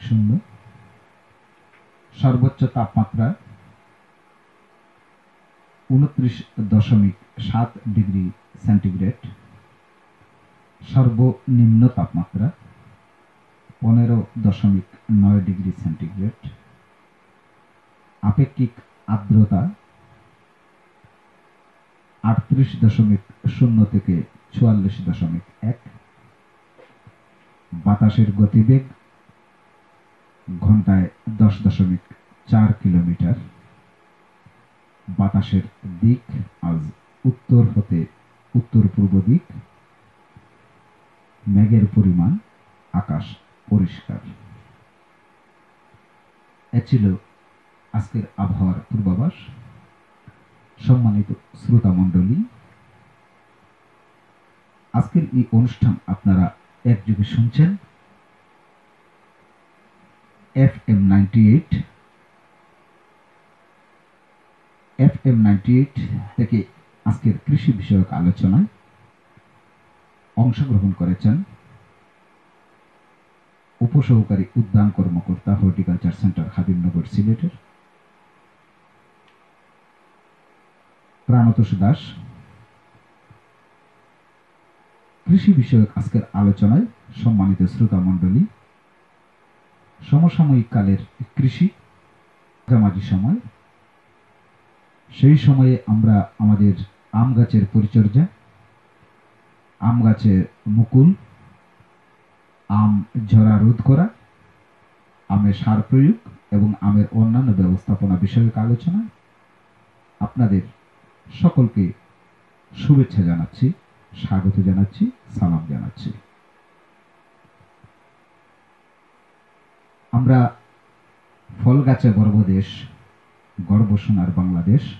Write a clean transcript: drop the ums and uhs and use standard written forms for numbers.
শূন্য। সর্বোচ্চ তাপমাত্রা 29.7 ডিগ্রি সেন্টিগ্রেড। সর্বনিম্ন তাপমাত্রা 15.9 ডিগ্রি সেন্টিগ্রেড। আপেক্ষিক আর্দ্রতা 38.0 থেকে 44.1। বাতাসের গতিবেগ ঘন্টায় 10.4 কিলোমিটার। বাতাসের দিক আজ উত্তর হতে উত্তর পূর্ব দিক। মেঘের পরিমাণ, আকাশ পরিষ্কার। এ ছিল আজকের আবহাওয়ার পূর্বাভাস। সম্মানিত শ্রোতা মণ্ডলী, আজকের এই অনুষ্ঠান আপনারা একযোগে শুনছেন FM 98 থেকে। আজকের কৃষি বিষয়ক আলোচনায় অংশগ্রহণ করেছেন উপসহকারী উদ্যান কর্মকর্তা, হর্টিকালচার সেন্টার, খাদিমনগর, সিলেটের প্রাণতোষ দাস। কৃষি বিষয়ক আজকের আলোচনায় সম্মানিত শ্রোতা মণ্ডলী, সমসাময়িক কালের কৃষি, মাঝামাঝি সময়, সেই সময়ে আমরা আমাদের আম গাছের পরিচর্যা, আম গাছের মুকুল, আম ঝরা রোধ করা, আমের সার প্রয়োগ এবং আমের অন্যান্য ব্যবস্থাপনা বিষয়ক আলোচনা। আপনাদের সকলকে শুভেচ্ছা জানাচ্ছি, স্বাগত জানাচ্ছি, সালাম জানাচ্ছি। আমরা ফল গাছে গর্ব দেশ, গর্ব সোনার বাংলাদেশ।